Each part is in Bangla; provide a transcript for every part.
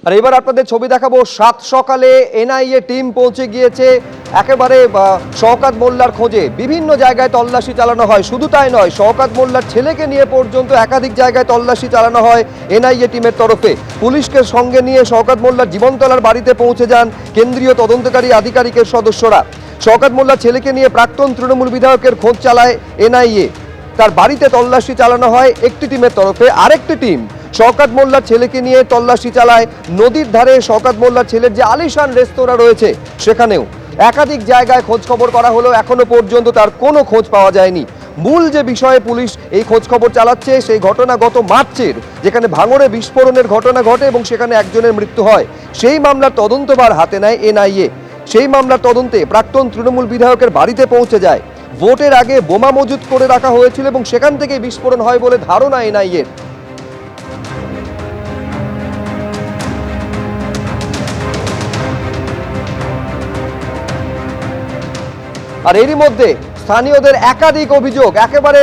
আর এবার আপনাদের ছবি দেখাবো। 7 সকালে এনআইএ টিম পৌঁছে গিয়েছে একেবারে শওকত মোল্লার খোঁজে। বিভিন্ন জায়গায় তল্লাশি চালানো হয়, শুধু তাই নয়, শওকত মোল্লার ছেলেকে নিয়ে পর্যন্ত একাধিক জায়গায় তল্লাশি চালানো হয় এনআইএ টিমের তরফে। পুলিশকে সঙ্গে নিয়ে শওকত মোল্লার জীবনতলার বাড়িতে পৌঁছে যান কেন্দ্রীয় তদন্তকারী আধিকারিকের সদস্যরা। শওকত মোল্লার ছেলেকে নিয়ে প্রাক্তন তৃণমূল বিধায়কের খোঁজ চালায় এনআইএ। তার বাড়িতে তল্লাশি চালানো হয় একটি টিমের তরফে। আরেকটি টিম শওকত মোল্লার ছেলেকে নিয়ে তল্লাশি চালায় নদীর ধারে শওকত মোল্লার ছেলের যে আলিশান রেস্তোরাঁ রয়েছে সেখানেও। একাধিক জায়গায় খোঁজ খবর করা হলেও এখনো পর্যন্ত তার কোনো খোঁজ পাওয়া যায়নি। মূল যে বিষয়ে পুলিশ এই খোঁজ খবর চালাচ্ছে সেই ঘটনা গত মার্চের, যেখানে ভাঙড়ে বিস্ফোরণের ঘটনা ঘটে এবং সেখানে একজনের মৃত্যু হয়। সেই মামলার তদন্তভার হাতে নেয় এনআইএ। সেই মামলার তদন্তে প্রাক্তন তৃণমূল বিধায়কের বাড়িতে পৌঁছে যায়। ভোটের আগে বোমা মজুত করে রাখা হয়েছিল এবং সেখান থেকে বিস্ফোরণ হয় বলে ধারণা এনআইএর। আর এরই মধ্যে স্থানীয়দের একাধিক অভিযোগ, একেবারে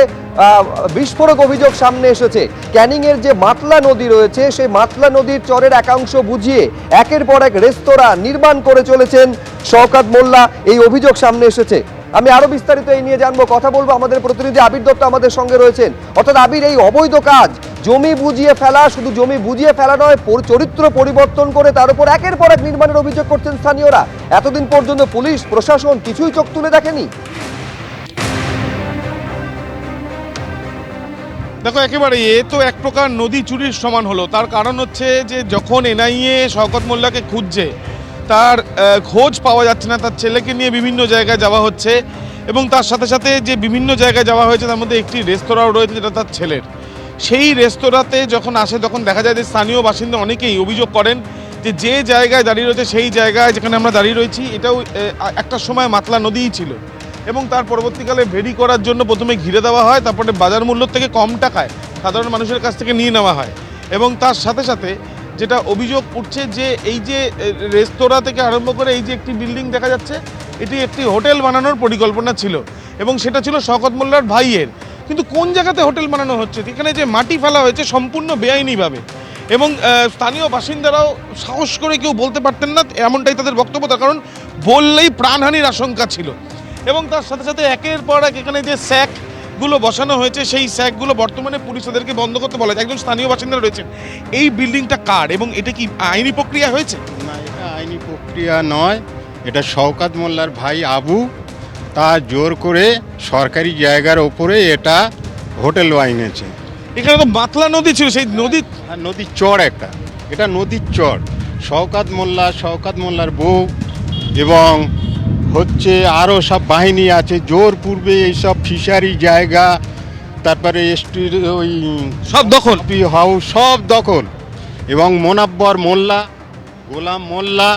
বিস্ফোরক অভিযোগ সামনে এসেছে। ক্যানিং এর যে মাতলা নদী রয়েছে সেই মাতলা নদীর চরের একাংশ বুঝিয়ে একের পর এক রেস্তোরাঁ নির্মাণ করে চলেছেন শওকত মোল্লা, এই অভিযোগ সামনে এসেছে। আমি আরো বিস্তারিত এই নিয়ে জানবো, কথা বলবো। আমাদের প্রতিনিধি আবির দত্ত আমাদের সঙ্গে রয়েছেন। অর্থাৎ আবির, এই অবৈধ কাজ, জমি বুঝিয়ে ফেলা, শুধু জমি বুঝিয়ে ফেলা নয়, চরিত্র পরিবর্তন করে তার উপর একের পর এক নির্মাণের অভিযোগ করছেন স্থানীয়রা। এতদিন পর্যন্ত পুলিশ প্রশাসন কিছুই চোখ তুলে দেখেনি। দেখো, একেবারে এ তো এক প্রকার নদী চুরির সমান হলো। তার কারণ হচ্ছে যে যখন এনআইএ শওকত মোল্লাকে খুঁজছে, তার খোঁজ পাওয়া যাচ্ছে না। তার ছেলেকে নিয়ে বিভিন্ন জায়গায় যাওয়া হচ্ছে এবং তার সাথে সাথে যে বিভিন্ন জায়গায় যাওয়া হয়েছে তার মধ্যে একটি রেস্তোরাঁও রয়েছে যেটা তার ছেলের। সেই রেস্তোরাঁতে যখন আসে তখন দেখা যায় যে স্থানীয় বাসিন্দা অনেকেই অভিযোগ করেন যে জায়গায় দাঁড়িয়ে রয়েছে, সেই জায়গায় যেখানে আমরা দাঁড়িয়ে রয়েছি, এটাও একটা সময় মাতলা নদীই ছিল এবং তার পরবর্তীকালে ভেরি করার জন্য প্রথমে ঘিরে দেওয়া হয়, তারপরে বাজার মূল্য থেকে কম টাকায় সাধারণ মানুষের কাছ থেকে নিয়ে নেওয়া হয়। এবং তার সাথে সাথে যেটা অভিযোগ উঠছে যে এই যে রেস্তোরাঁ থেকে আরম্ভ করে এই যে একটি বিল্ডিং দেখা যাচ্ছে, এটি একটি হোটেল বানানোর পরিকল্পনা ছিল এবং সেটা ছিল শওকত মোল্লার ভাইয়ের। কিন্তু কোন জায়গাতে হোটেল বানানো হচ্ছে, এখানে যে মাটি ফেলা হয়েছে সম্পূর্ণ বেআইনিভাবে এবং স্থানীয় বাসিন্দারাও সাহস করে কেউ বলতে পারতেন না, এমনটাই তাদের বক্তব্য। তার কারণ বললেই প্রাণহানির আশঙ্কা ছিল। এবং তার সাথে সাথে একের পর এক এখানে যে স্যাকগুলো বসানো হয়েছে, সেই স্যাকগুলো বর্তমানে পুলিশ তাদেরকে বন্ধ করতে বলে। একজন স্থানীয় বাসিন্দা রয়েছেন, এই বিল্ডিংটা কার এবং এটা কি আইনি প্রক্রিয়া হয়েছে? না, এটা আইনি প্রক্রিয়া নয়। এটা শওকত মোল্লার ভাই আবু তা জোর করে সরকারি জায়গার ওপরে এটা হোটেল বানিয়েছে। এখানে তো মাতলা নদী ছিল, সেই নদী নদীর চর একটা, এটা নদীর চর। শওকত মোল্লার বউ এবং হচ্ছে আরও সব বাহিনী আছে, জোর পূর্বে এইসব ফিশারি জায়গা, তারপরে ওই সব দখল, হাউস সব দখল। এবং মোনাব্বর মোল্লা, গোলাম মোল্লা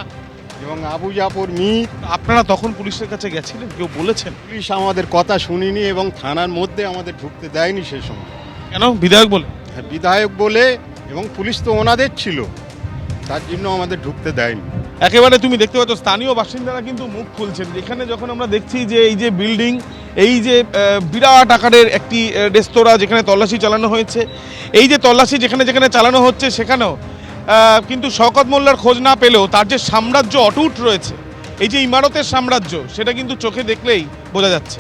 এবং আবু জাফর মির। আপনারা তখন পুলিশের কাছে গেছিলেন, কেউ বলেছেন? পুলিশ আমাদের কথা শুনিনি এবং থানার মধ্যে আমাদের ঢুকতে দেয়নি সে সময়। কেন? বিধায়ক বলে? বিধায়ক বলে, এবং পুলিশ তো ওনাদের ছিল, তার জন্য আমাদের ঢুকতে দেয়নি। একেবারে তুমি দেখতে পাচ্ছ স্থানীয় বাসিন্দারা কিন্তু মুখ খুলছেন। এখানে যখন আমরা দেখছি যে এই যে বিল্ডিং, এই যে বিরাট আকারের একটি রেস্তোরাঁ যেখানে তল্লাশি চালানো হয়েছে, এই যে তল্লাশি যেখানে যেখানে চালানো হচ্ছে সেখানেও কিন্তু শওকত মোল্লার খোঁজ না পেলেও তার যে সাম্রাজ্য অটুট রয়েছে, এই যে ইমারতের সাম্রাজ্য, সেটা কিন্তু চোখে দেখলেই বোঝা যাচ্ছে।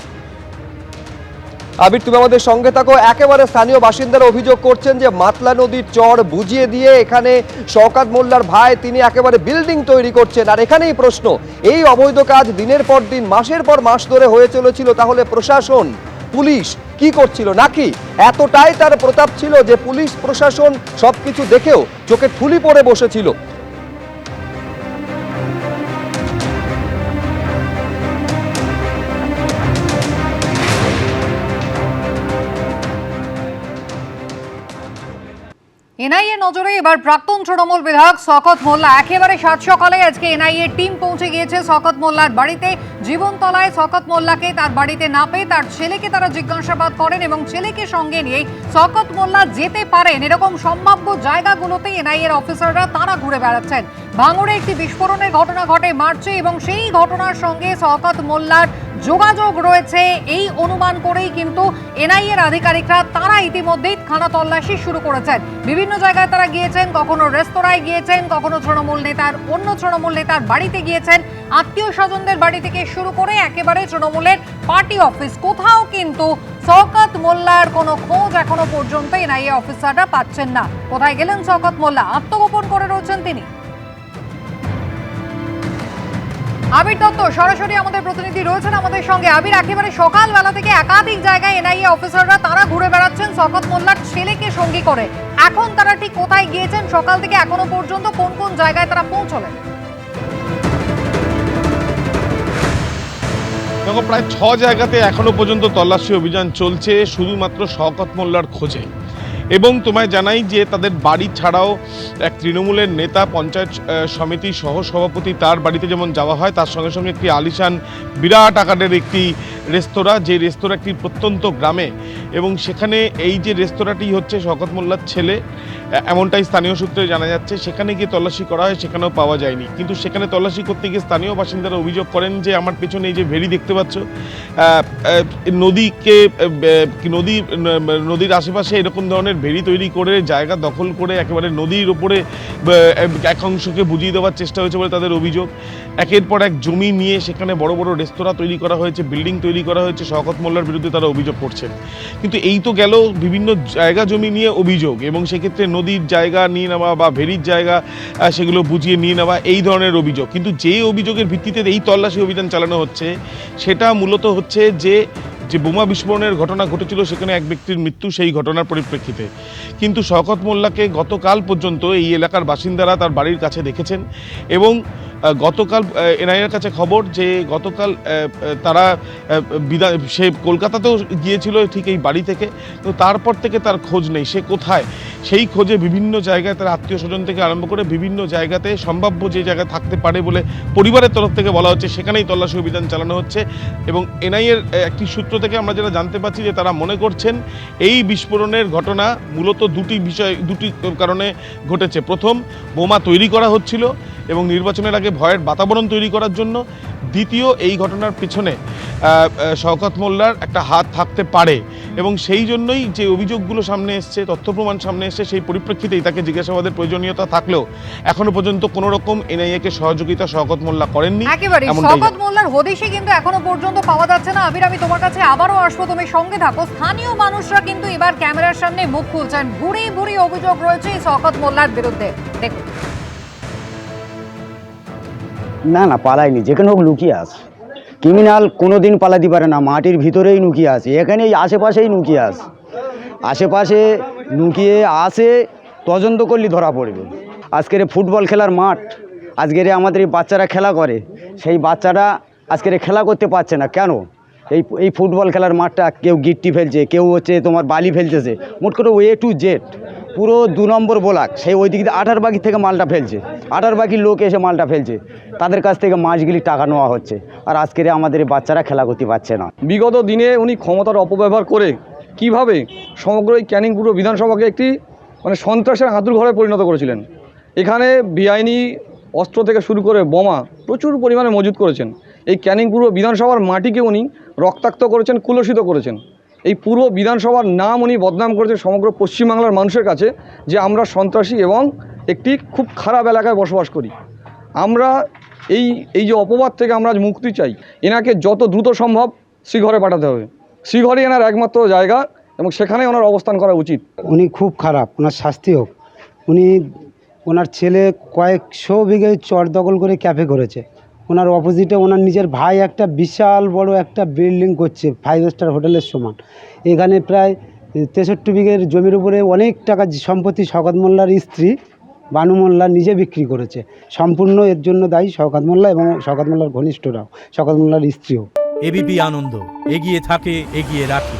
আবির, তুমি আমাদের সঙ্গে থাকো। একেবারে স্থানীয় বাসিন্দারা অভিযোগ করছেন যে মাতলা নদীর চর বুঝিয়ে দিয়ে এখানে শওকত মোল্লার ভাই তিনি একেবারে বিল্ডিং তৈরি করছেন। আর এখানেই প্রশ্ন, এই অবৈধ কাজ দিনের পর দিন, মাসের পর মাস ধরে হয়ে চলেছিল, তাহলে প্রশাসন, পুলিশ কি করছিল? নাকি এতটাই তার প্রতাপ ছিল যে পুলিশ প্রশাসন সবকিছু দেখেও চোখে ঠুলি পড়ে বসেছিল? এনআইএ নজরে এবার প্রাক্তন তৃণমূল বিধায়ক শওকত মোল্লা। একেবারে 7 সকালে আজকে এনআইএ টিম পৌঁছে গিয়েছে শওকত মোল্লার বাড়িতে। জীবনতলায় শওকত মোল্লাকে তার বাড়িতে না পেয়ে তার ছেলেকে তারা জিজ্ঞাসাবাদ করেন এবং ছেলেকে সঙ্গে নিয়ে শওকত মোল্লা যেতে পারেন এরকম সম্ভাব্য জায়গাগুলোতে এনআইএর অফিসাররা তারা ঘুরে বেড়াচ্ছেন। ভাঙড়ে একটি বিস্ফোরণের ঘটনা ঘটে মার্চে এবং সেই ঘটনার সঙ্গে শওকত মোল্লার যোগাযোগ রয়েছে এই অনুমান করেই কিন্তু এনআইএর আধিকারিকরা তারা ইতিমধ্যেই খানা তল্লাশি শুরু করেছেন। বিভিন্ন জায়গায় তারা গিয়েছেন, কখনো রেস্তোরাঁয় গিয়েছেন, কখনো অন্য তৃণমূল নেতার বাড়িতে গিয়েছেন, আত্মীয় স্বজনদের বাড়ি থেকে শুরু করে একেবারে তৃণমূলের পার্টি অফিস, কোথাও কিন্তু শওকত মোল্লার কোনো খোঁজ এখনো পর্যন্ত এনআইএ অফিসাররা পাচ্ছেন না। কোথায় গেলেন শওকত মোল্লা? আত্মগোপন করে রয়েছেন তিনি। আবির দত্ত সরাসরি আমাদের প্রতিনিধি রয়েছেন আমাদের সঙ্গে। আবির, একেবারে সকালবেলা থেকে একাধিক জায়গায় এনআইএ অফিসাররা তারা ঘুরে বেড়াচ্ছেন শওকত মোল্লার ছেলেকে সঙ্গী করে। এখন তারা ঠিক কোথায় গিয়েছেন, সকাল থেকে এখনো পর্যন্ত কোন কোন জায়গায় তারা পৌঁছলেন? দেখো, প্রায় 6 জায়গাতে এখনো পর্যন্ত তল্লাশি অভিযান চলছে শুধুমাত্র শওকত মোল্লার খোঁজে। এবং তোমায় জানাই যে তাদের বাড়ি ছাড়াও এক তৃণমূলের নেতা, পঞ্চায়েত সমিতির সহসভাপতি, তার বাড়িতে যেমন যাওয়া হয়, তার সঙ্গে সঙ্গে একটি আলিশান বিরাট আকারের একটি রেস্তোরাঁ, যে রেস্তোরাঁ একটি প্রত্যন্ত গ্রামে, এবং সেখানে এই যে রেস্তোরাঁটি হচ্ছে শওকত মোল্লার ছেলে, এমনটাই স্থানীয় সূত্রে জানা যাচ্ছে। সেখানে গিয়ে তল্লাশি করা হয়, সেখানেও পাওয়া যায়নি। কিন্তু সেখানে তল্লাশি করতে গিয়ে স্থানীয় বাসিন্দারা অভিযোগ করেন যে আমার পেছনে এই যে ভেড়ি দেখতে পাচ্ছ, নদীর আশেপাশে এরকম ধরনের ভেড়ি তৈরি করে জায়গা দখল করে একেবারে নদীর ওপরে এক অংশকে বুঝিয়ে দেওয়ার চেষ্টা হয়েছে বলে তাদের অভিযোগ। একের পর এক জমি নিয়ে সেখানে বড় বড় রেস্তোরাঁ তৈরি করা হয়েছে, বিল্ডিং তৈরি করা হয়েছে। শওকত মোল্লার বিরুদ্ধে তারা অভিযোগ করছেন। কিন্তু এই তো গেল বিভিন্ন জায়গা জমি নিয়ে অভিযোগ, এবং সেক্ষেত্রে নদীর জায়গা নিয়ে নেওয়া বা ভেড়ির জায়গা সেগুলো বুঝিয়ে নিয়ে নেওয়া, এই ধরনের অভিযোগ। কিন্তু যে অভিযোগের ভিত্তিতে এই তল্লাশি অভিযান চালানো হচ্ছে সেটা মূলত হচ্ছে যে বোমা বিস্ফোরণের ঘটনা ঘটেছিল, সেখানে এক ব্যক্তির মৃত্যু, সেই ঘটনার পরিপ্রেক্ষিতে। কিন্তু শওকত মোল্লাকে গতকাল পর্যন্ত এই এলাকার বাসিন্দারা তার বাড়ির কাছে দেখেছেন, এবং গতকাল এনআইএর কাছে খবর যে গতকাল তারা সে কলকাতাতেও গিয়েছিল ঠিক এই বাড়ি থেকে, তো তারপর থেকে তার খোঁজ নেই, সে কোথায়। সেই খোঁজে বিভিন্ন জায়গায় তার আত্মীয় স্বজন থেকে আরম্ভ করে বিভিন্ন জায়গাতে সম্ভাব্য যে জায়গায় থাকতে পারে বলে পরিবারের তরফ থেকে বলা হচ্ছে, সেখানেই তল্লাশি অভিযান চালানো হচ্ছে। এবং এনআইএর একটি সূত্র থেকে আমরা যেটা জানতে পারছি যে তারা মনে করছেন এই বিস্ফোরণের ঘটনা মূলত দুটি কারণে ঘটেছে। প্রথম, বোমা তৈরি করা হচ্ছিল এবং নির্বাচনের আগে ভয়ের বাতাবরণ তৈরি করার জন্য। দ্বিতীয়, এই ঘটনার পিছনে শওকত মোল্লার একটা হাত থাকতে পারে, এবং সেই জন্যই যে অভিযোগগুলো সামনে এসছে, তথ্য প্রমাণ সামনে এসছে, সেই পরিপ্রেক্ষিতেই তাকে জিজ্ঞাসাবাদের প্রয়োজনীয়তা থাকলেও এখনো পর্যন্ত কোনো রকম এনআইএ-কে সহযোগিতা শওকত মোল্লা করেননি। একেবারে শওকত মোল্লার হদিশই কিন্তু এখনো পর্যন্ত পাওয়া যাচ্ছে না। আবির, আমি তোমার কাছে আবারও আসবো, তুমি সঙ্গে থাকো। স্থানীয় মানুষরা কিন্তু এবার ক্যামেরার সামনে মুখ খুলছেন, ভুরি ভুরি অভিযোগ রয়েছে এই শওকত মোল্লার বিরুদ্ধে। দেখুন। না না, পালায়নি, যেখানে হোক লুকিয়ে আছে। ক্রিমিনাল কোনো দিন পালাতে পারে না, মাটির ভিতরেই লুকিয়ে আছে, এখানেই আশেপাশেই লুকিয়ে আছে। আশেপাশে লুকিয়ে আসে, তদন্ত করলে ধরা পড়বে। আজকের ফুটবল খেলার মাঠ, আজকের আমাদের এই বাচ্চারা খেলা করে, সেই বাচ্চারা আজকের খেলা করতে পারছে না কেন? এই ফুটবল খেলার মাঠটা কেউ গিট্টি ফেলছে, কেউ হচ্ছে তোমার বালি ফেলতেছে, মোট করে A to Z পুরো 2 নম্বর ব্লক। সেই ওই দিক দিয়ে 18 বাকি থেকে মালটা ফেলছে, 18 বাকির লোক এসে মালটা ফেলছে, তাদের কাছ থেকে মাছগুলি টাকা নেওয়া হচ্ছে। আর আজকের আমাদের বাচ্চারা খেলা করতে পারছে না। বিগত দিনে উনি ক্ষমতার অপব্যবহার করে কিভাবে সমগ্র এই ক্যানিং পুরো বিধানসভাকে একটি সন্ত্রাসের হাতুড় ঘরে পরিণত করেছিলেন। এখানে বেআইনি অস্ত্র থেকে শুরু করে বোমা প্রচুর পরিমাণে মজুত করেছেন। এই ক্যানিং পূর্ব বিধানসভার মাটিকে উনি রক্তাক্ত করেছেন, কুলসিত করেছেন। এই পূর্ব বিধানসভার নাম উনি বদনাম করেছেন সমগ্র পশ্চিমবাংলার মানুষের কাছে, যে আমরা সন্ত্রাসী এবং একটি খুব খারাপ এলাকায় বসবাস করি। আমরা এই যে অপবাদ থেকে আমরা আজ মুক্তি চাই। এনাকে যত দ্রুত সম্ভব শ্রীঘরে পাঠাতে হবে। শ্রীঘরই এনার একমাত্র জায়গা, এবং সেখানে ওনার অবস্থান করা উচিত। উনি খুব খারাপ, ওনার শাস্তি হোক। ওনার ছেলে কয়েকশো বিঘে চর দখল করে ক্যাফে করেছে। ওনার অপোজিটে ওনার নিজের ভাই একটা বিশাল বড় একটা বিল্ডিং করছে, 5 স্টার হোটেলের সমান। এখানে প্রায় 63 বিঘের জমির উপরে অনেক টাকা সম্পত্তি শওকত মোল্লার স্ত্রী বানু মোল্লা নিজে বিক্রি করেছে। সম্পূর্ণ এর জন্য দায়ী শওকত মোল্লা এবং শওকত মোল্লার ঘনিষ্ঠরাও, শওকত মোল্লার স্ত্রীও। এবিপি আনন্দ, এগিয়ে থাকে, এগিয়ে রাখে।